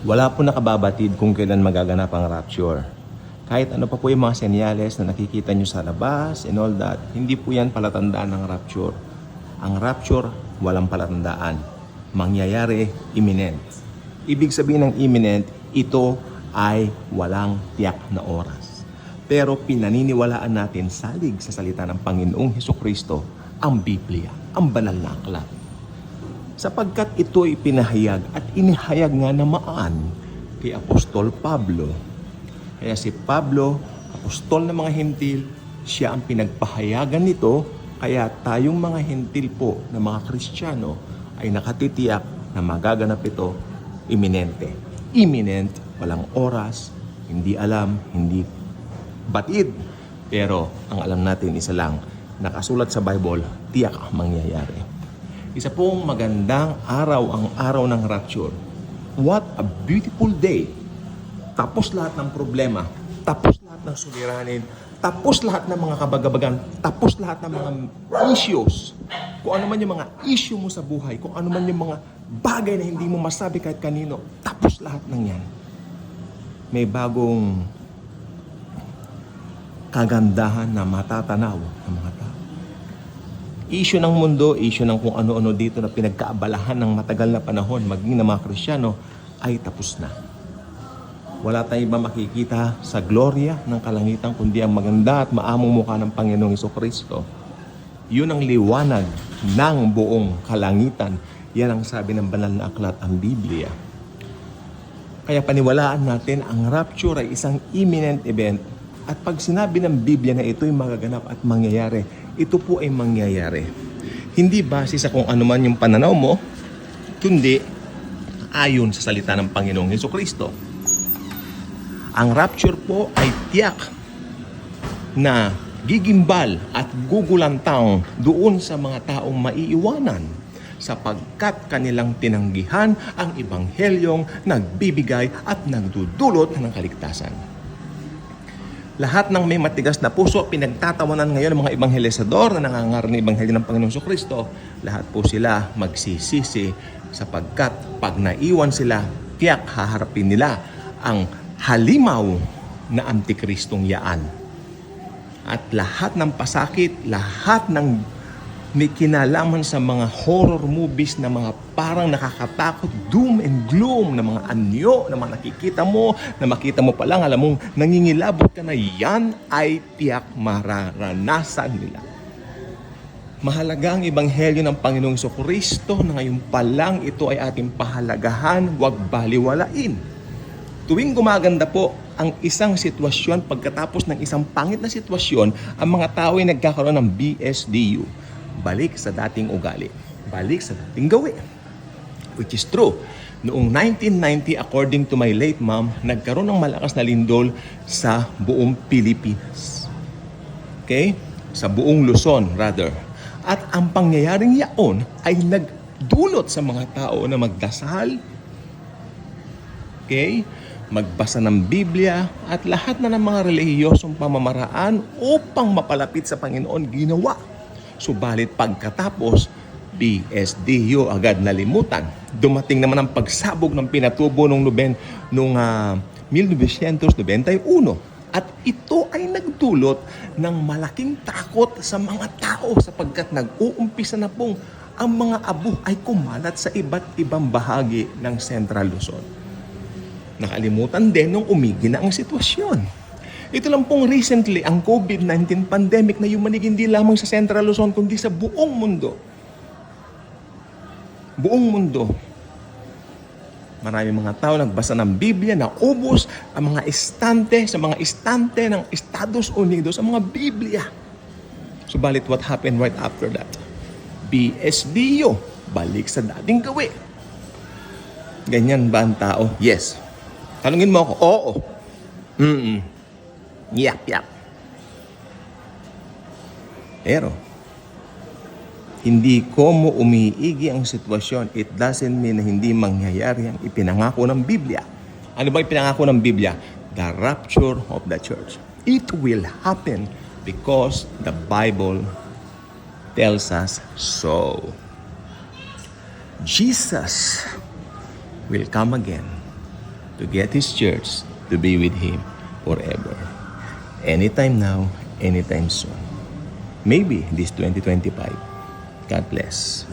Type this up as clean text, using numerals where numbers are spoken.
Wala po nakababatid kung kailan magaganap ang rapture. Kahit ano pa po yung mga senyales na nakikita nyo sa labas and all that, hindi po yan palatandaan ng rapture. Ang rapture, walang palatandaan. Mangyayari, imminent. Ibig sabihin ng imminent, ito ay walang tiyak na oras. Pero pinaniniwalaan natin salig sa salita ng Panginoong Hesukristo, ang Biblia, ang banal na aklat. Sapagkat ito ay pinahayag at inihayag nga naman kay Apostol Pablo. Kaya si Pablo, apostol ng mga hentil, siya ang pinagpahayagan nito. Kaya tayong mga hentil po na mga Kristiyano ay nakatitiyak na magaganap ito iminente. Imminent, walang oras, hindi alam, hindi batid. Pero ang alam natin isa lang, nakasulat sa Bible, tiyak ang mangyayari. Isa pong magandang araw ang araw ng rapture. What a beautiful day! Tapos lahat ng problema, tapos lahat ng suliranin, tapos lahat ng mga kabagabagan, tapos lahat ng mga issues. Kung ano man yung mga issue mo sa buhay, kung ano man yung mga bagay na hindi mo masabi kahit kanino, tapos lahat ng yan. May bagong kagandahan na matatanaw ng mga tao. Issue ng mundo, issue ng kung ano-ano dito na pinagkaabalahan ng matagal na panahon, maging ng mga Kristiyano, ay tapos na. Wala tayong iba makikita sa gloria ng kalangitan, kundi ang maganda at maamong mukha ng Panginoong Hesukristo. Yun ang liwanag ng buong kalangitan. Yan ang sabi ng banal na aklat, ang Biblia. Kaya paniwalaan natin, ang rapture ay isang imminent event. At pag sinabi ng Biblia na ito'y magaganap at mangyayari, ito po ay mangyayari. Hindi base sa kung ano man yung pananaw mo, kundi ayon sa salita ng Panginoong Hesukristo. Ang rapture po ay tiyak na gigimbal at gugulantang doon sa mga taong maiiwanan sapagkat kanilang tinanggihan ang ebanghelyong nagbibigay at nagdudulot ng kaligtasan. Lahat ng may matigas na puso, pinagtatawanan ngayon ng mga ebanghelisador na nangangaral ng ebanghelyo ng Panginoong Jesucristo. Lahat po sila magsisisi sapagkat pag naiwan sila, tiyak haharapin nila ang halimaw na Antikristong yaan. At lahat ng pasakit, lahat ng may kinalaman sa mga horror movies na mga parang nakakatakot, doom and gloom, na mga anyo, na mga nakikita mo, na makita mo pa lang, alam mong nangingilabot ka na, yan ay tiyak mararanasan nila. Mahalaga ang ebanghelyo ng Panginoong Jesucristo na ngayon pa lang ito ay ating pahalagahan, huwag baliwalain. Tuwing gumaganda po ang isang sitwasyon, pagkatapos ng isang pangit na sitwasyon, ang mga tao ay nagkakaroon ng BSDU. Balik sa dating ugali. Balik sa dating gawi. Which is true. Noong 1990, according to my late mom, nagkaroon ng malakas na lindol sa buong Pilipinas. Okay? Sa buong Luzon, rather. At ang pangyayaring yaon ay nagdulot sa mga tao na magdasal, okay, magbasa ng Biblia, at lahat na ng mga relihiyosong pamamaraan upang mapalapit sa Panginoon ginawa. Subalit pagkatapos, BSDU agad nalimutan. Dumating naman ang pagsabog ng pinatubo noong 1991. At ito ay nagdulot ng malaking takot sa mga tao sapagkat nag-uumpisa na pong ang mga abo ay kumalat sa iba't ibang bahagi ng Central Luzon. Nakalimutan din nung umigi na ang sitwasyon. Ito lang pong recently, ang COVID-19 pandemic na yumanig hindi lamang sa Central Luzon, kundi sa buong mundo. Buong mundo. Maraming mga tao nagbasa ng Biblia, naubos ang mga estante, sa mga estante ng Estados Unidos, ang mga Biblia. Subalit what happened right after that? BSDU, balik sa dating gawi. Ganyan ba ang tao? Yes. Tanungin mo ako, oo. Yap. Pero, hindi ko mo umiigi ang sitwasyon. It doesn't mean na hindi mangyayari ang ipinangako ng Biblia. Ano ba ipinangako ng Biblia? The rapture of the church. It will happen because the Bible tells us so. Jesus will come again to get His church to be with Him forever. Anytime now, anytime soon. Maybe this 2025. God bless.